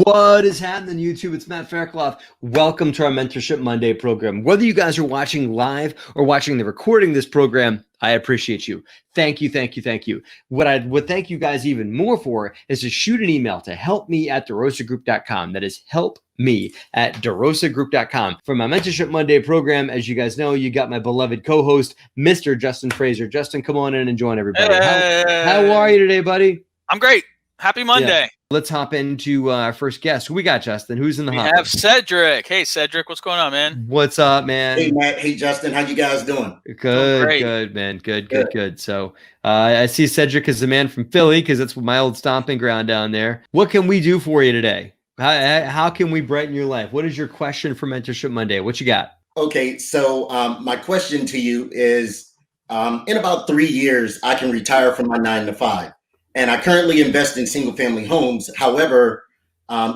What is happening, YouTube? It's Matt Faircloth. Welcome to our Mentorship Monday program. Whether you guys are watching live or watching the recording of this program, I appreciate you. Thank you, thank you, thank you. What I would thank you guys even more for is to shoot an email to helpme@DeRosaGroup.com. That is helpme@DeRosaGroup.com. For my Mentorship Monday program, as you guys know, you got my beloved co-host, Mr. Justin Fraser. Justin, come on in and join everybody. How are you today, buddy? I'm great. Happy Monday. Yeah. Let's hop into our first guest. Who we got, Justin? Who's in the We hopper? have Cedric. Hey, Cedric, what's going on, man? What's up, man? Hey, Matt. Hey, Justin. How you guys doing? Good, man. Good. So I see Cedric is the man from Philly because that's my old stomping ground down there. What can we do for you today? How can we brighten your life? What is your question for Mentorship Monday? What you got? Okay, so my question to you is, in about 3 years, I can retire from my 9 to 5. And I currently invest in single family homes. However,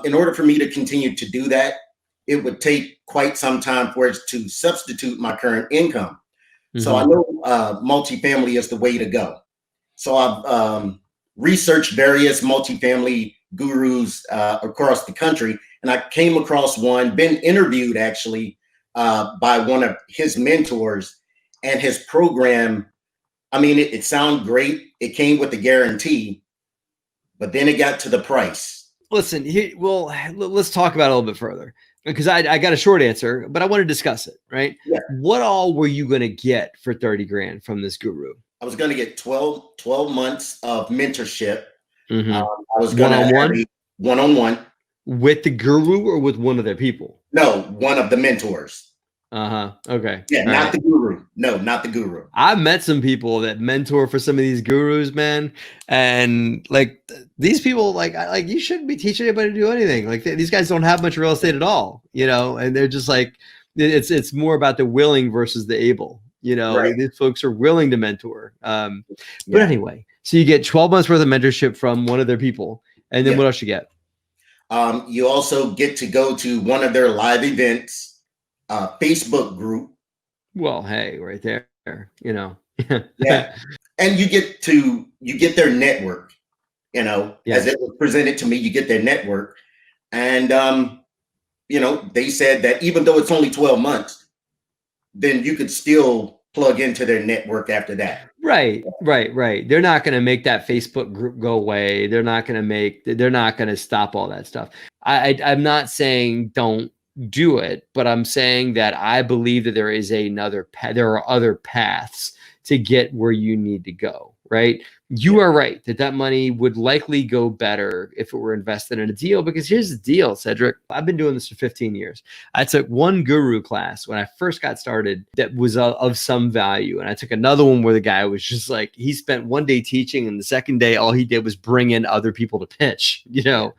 in order for me to continue to do that, it would take quite some time for it to substitute my current income. So I know multifamily is the way to go. So I've researched various multifamily gurus across the country, and I came across one, been interviewed actually by one of his mentors, and his program. I mean, it sounded great. It came with a guarantee, but then it got to the price. Listen, let's talk about it a little bit further because I got a short answer, but I want to discuss it, right? Yeah. What all were you going to get for 30 grand from this guru? I was going to get 12 months of mentorship. Mm-hmm. I was going to have a one-on-one. With the guru or with one of their people? No, one of the mentors. Okay. Yeah, not the guru. No, not the guru. I've met some people that mentor for some of these gurus, man. And like these people, like you shouldn't be teaching anybody to do anything. Like these guys don't have much real estate at all, and they're just like, it's more about the willing versus the able, Right. These folks are willing to mentor. But anyway, so you get 12 months worth of mentorship from one of their people. And then what else you get? You also get to go to one of their live events. Facebook group. Well, hey, right there, Yeah. And you get their network, as it was presented to me, you get their network. And, they said that even though it's only 12 months, then you could still plug into their network after that. Right. They're not going to make that Facebook group go away. They're not going to stop all that stuff. I'm not saying don't do it, but I'm saying that I believe that there is there are other paths to get where you need to go, right? You are right that money would likely go better if it were invested in a deal, because here's the deal, Cedric. I've been doing this for 15 years. I took one guru class when I first got started that was of some value. And I took another one where the guy was just like, he spent one day teaching, and the second day, all he did was bring in other people to pitch, to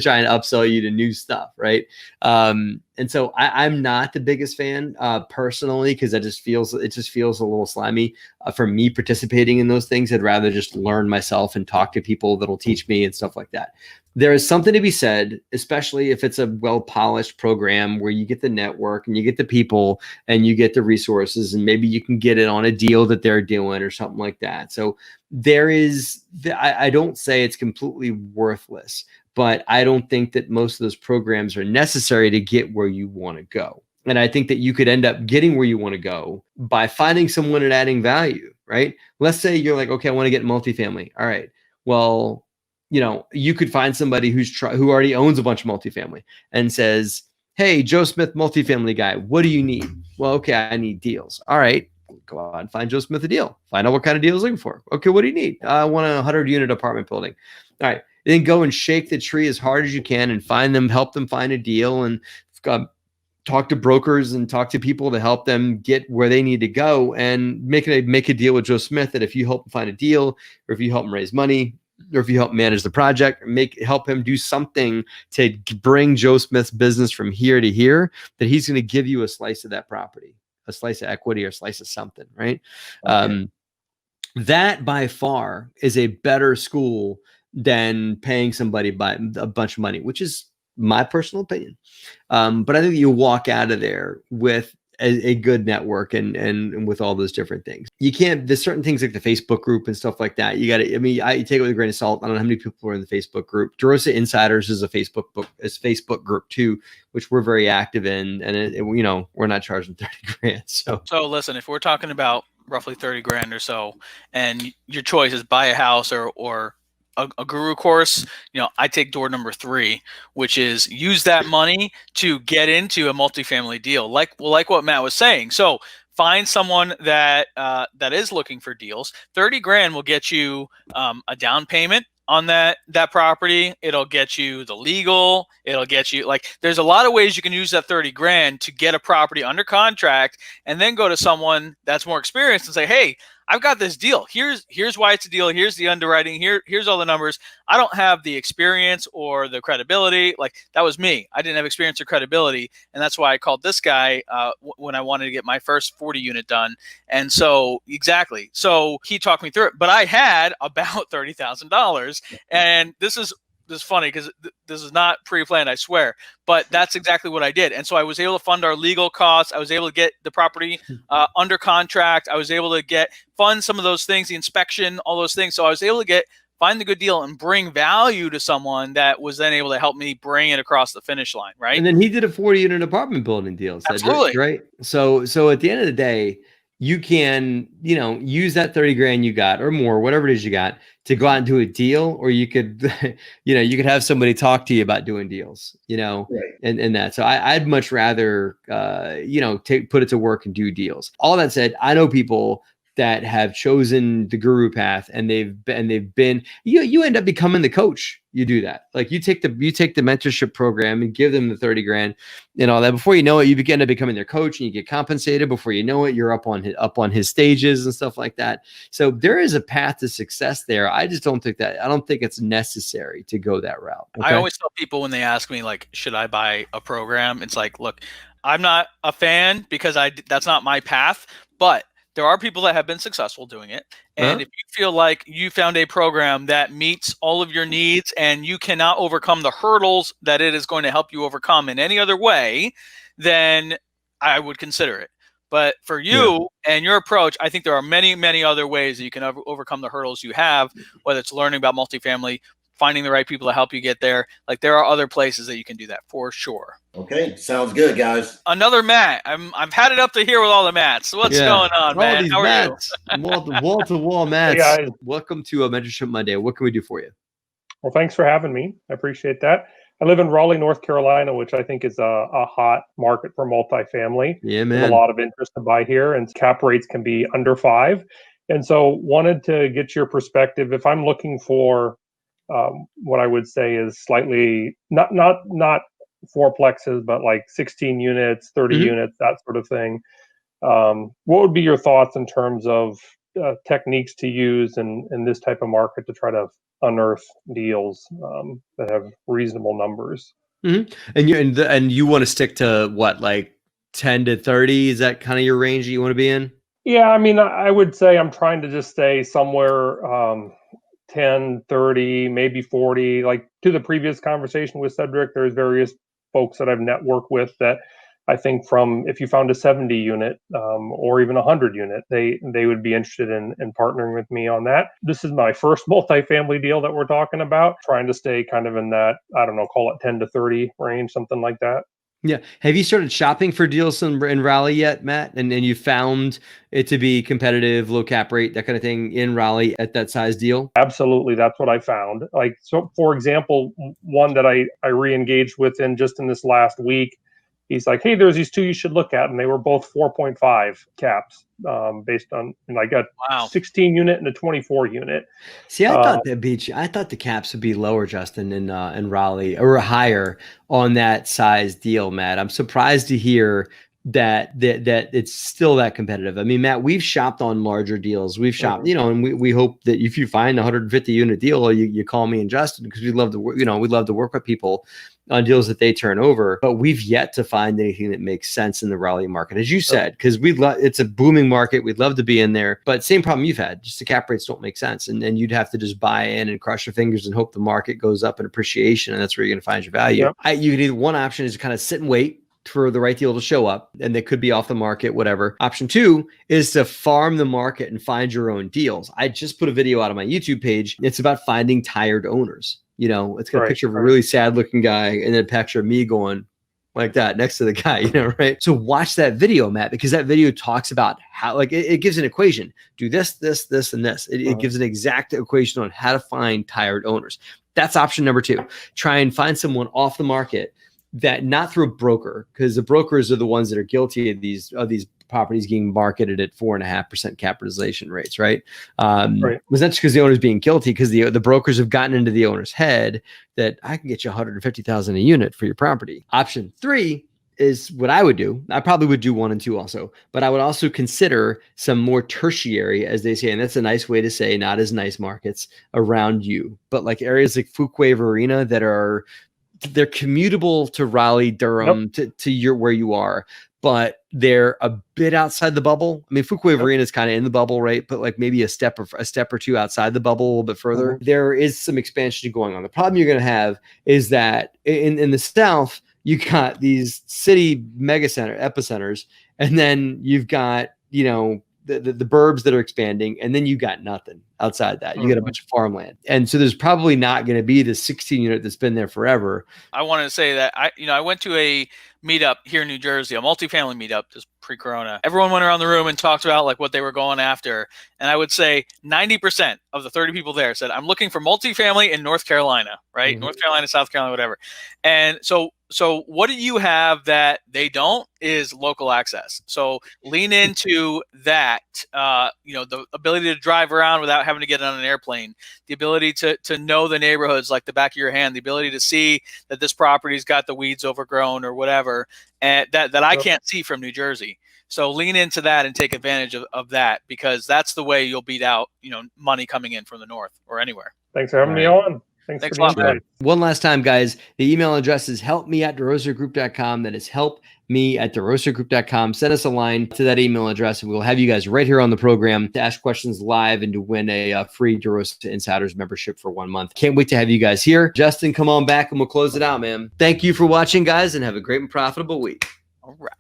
try and upsell you to new stuff, right? And so I'm not the biggest fan personally, because it just feels a little slimy for me participating in those things. I'd rather just learn myself and talk to people that'll teach me and stuff like that. There is something to be said, especially if it's a well-polished program where you get the network and you get the people and you get the resources, and maybe you can get it on a deal that they're doing or something like that. So I don't say it's completely worthless, but I don't think that most of those programs are necessary to get where you want to go. And I think that you could end up getting where you want to go by finding someone and adding value, right? Let's say you're like, okay, I want to get multifamily. All right. Well, you could find somebody who already owns a bunch of multifamily and says, hey, Joe Smith, multifamily guy, what do you need? Well, okay, I need deals. All right. Go out and find Joe Smith a deal. Find out what kind of deal he's looking for. Okay, what do you need? I want a 100-unit apartment building. All right. Then go and shake the tree as hard as you can and help them find a deal, and talk to brokers and talk to people to help them get where they need to go, and make a deal with Joe Smith that if you help him find a deal, or if you help him raise money, or if you help manage the project, or help him do something to bring Joe Smith's business from here to here, that he's going to give you a slice of that property, a slice of equity, or a slice of something, right? Okay. That by far is a better school than paying somebody by a bunch of money, which is my personal opinion. But I think you walk out of there with a good network and with all those different things. You can't, there's certain things like the Facebook group and stuff like that. You got to, I mean, I take it with a grain of salt. I don't know how many people are in the Facebook group. DeRosa Insiders is a Facebook group too, which we're very active in. And you know, we're not charging 30 grand. So listen, if we're talking about roughly 30 grand or so, and your choice is buy a house or a guru course, you know, I take door number 3, which is use that money to get into a multifamily deal, like what Matt was saying. So find someone that that is looking for deals. 30 grand will get you a down payment on that property. It'll get you the legal. It'll get you, like, there's a lot of ways you can use that 30 grand to get a property under contract, and then go to someone that's more experienced and say, hey, I've got this deal. Here's why it's a deal. Here's the underwriting. Here's all the numbers. I don't have the experience or the credibility. Like, that was me. I didn't have experience or credibility, and that's why I called this guy when I wanted to get my first 40 unit done. And so, exactly. So he talked me through it, but I had about $30,000, and this is funny because this is not pre-planned, I swear, but that's exactly what I did. And so I was able to fund our legal costs. I was able to get the property under contract. I was able to fund some of those things, the inspection, all those things. So I was able to find the good deal and bring value to someone that was then able to help me bring it across the finish line, right? And then he did a 40 unit apartment building deal. Absolutely. Right. So at the end of the day, you can, you know, use that 30 grand you got or more, whatever it is you got, to go out and do a deal, or you could, you know, you could have somebody talk to you about doing deals, you know, Right. and that. So I'd much rather, you know, put it to work and do deals. All that said, I know people that have chosen the guru path, and they've been, you end up becoming the coach. You do that. Like, you take the mentorship program and give them the 30 grand and all that. Before you know it, you begin to becoming their coach, and you get compensated. Before you know it, you're up on his stages and stuff like that. So there is a path to success there. I just don't think it's necessary to go that route. Okay? I always tell people when they ask me, like, should I buy a program? It's like, look, I'm not a fan because that's not my path, but there are people that have been successful doing it. And if you feel like you found a program that meets all of your needs and you cannot overcome the hurdles that it is going to help you overcome in any other way, then I would consider it. But for you and your approach, I think there are many, many other ways that you can overcome the hurdles you have, whether it's learning about multifamily, finding the right people to help you get there. Like, there are other places that you can do that for sure. Okay, sounds good, guys. Another Matt. I've had it up to here with all the Matts. What's going on, man? These How are Matts, wall to wall Matts. Hey, guys. Welcome to a Mentorship Monday. What can we do for you? Well, thanks for having me. I appreciate that. I live in Raleigh, North Carolina, which I think is a hot market for multifamily. Yeah, man. There's a lot of interest to buy here, and cap rates can be under 5. And so wanted to get your perspective. If I'm looking for what I would say is slightly not fourplexes, but like 16 units, 30 units, that sort of thing. What would be your thoughts in terms of techniques to use in this type of market to try to unearth deals that have reasonable numbers? And you want to stick to what, like 10 to 30? Is that kind of your range that you want to be in? Yeah, I mean, I would say I'm trying to just stay somewhere 10, 30, maybe 40. Like, to the previous conversation with Cedric, there's various folks that I've networked with that I think if you found a 70 unit or even 100 unit, they would be interested in partnering with me on that. This is my first multifamily deal that we're talking about, trying to stay kind of in that, I don't know, call it 10 to 30 range, something like that. Yeah. Have you started shopping for deals in Raleigh yet, Matt? And you found it to be competitive, low cap rate, that kind of thing in Raleigh at that size deal? Absolutely. That's what I found. Like, so for example, one that I re-engaged with in this last week, he's like, hey, there's these two you should look at. And they were both 4.5 caps based on, and I got 16 unit and a 24 unit. See, I thought I thought the caps would be lower, Justin, in Raleigh, or higher on that size deal, Matt. I'm surprised to hear that it's still that competitive. I mean, Matt, we've shopped on larger deals. We've shopped, you know, and we hope that if you find a 150 unit deal, you call me and Justin, because we'd love to work with people on deals that they turn over. But we've yet to find anything that makes sense in the Raleigh market, as you said, because it's a booming market. We'd love to be in there, but same problem you've had. Just the cap rates don't make sense, and then you'd have to just buy in and cross your fingers and hope the market goes up in appreciation, and that's where you're going to find your value. Yep. You can either, one option is to kind of sit and wait for the right deal to show up, and they could be off the market, whatever. Option 2 is to farm the market and find your own deals. I just put a video out on my YouTube page. It's about finding tired owners. You know, it's got a picture of a really sad looking guy and then a picture of me going like that next to the guy, you know, right? So watch that video, Matt, because that video talks about how, like, it gives an equation. Do this, this, this, and this. It gives an exact equation on how to find tired owners. That's option number 2. Try and find someone off the market, that not through a broker, because the brokers are the ones that are guilty of these properties being marketed at 4.5% capitalization rates, right? Was that just because the owner's being guilty? Because the brokers have gotten into the owner's head that I can get you $150,000 a unit for your property. Option 3 is what I would do. I probably would do 1 and 2 also, but I would also consider some more tertiary, as they say, and that's a nice way to say not as nice markets around you, but like areas like Fuquay, Varina that they're commutable to Raleigh, Durham, to your where you are, but they're a bit outside the bubble. I mean, Fuquay Varina is kind of in the bubble, right? But like maybe a step or 2 outside the bubble, a little bit further. There is some expansion going on. The problem you're going to have is that in the South, you got these city epicenters, and then you've got, you know, the burbs that are expanding, and then you got nothing outside that. You got a bunch of farmland. And so there's probably not going to be the 16 unit that's been there forever. I wanted to say that I went to a meetup here in New Jersey, a multifamily meetup just pre-corona. Everyone went around the room and talked about like what they were going after. And I would say 90% of the 30 people there said, I'm looking for multifamily in North Carolina, right? North Carolina, South Carolina, whatever. And so what do you have that they don't is local access. So lean into that, the ability to drive around without having to get on an airplane, the ability to know the neighborhoods like the back of your hand, the ability to see that this property's got the weeds overgrown or whatever, and that I can't see from New Jersey. So lean into that and take advantage of that, because that's the way you'll beat out, money coming in from the north or anywhere. Thanks for having me on. Thanks a lot, man. One last time, guys, the email address is helpme@DeRosaGroup.com. That is helpme@DeRosaGroup.com. Send us a line to that email address, and we'll have you guys right here on the program to ask questions live and to win a free DeRosa Insiders membership for 1 month. Can't wait to have you guys here. Justin, come on back and we'll close it out, man. Thank you for watching, guys, and have a great and profitable week. All right.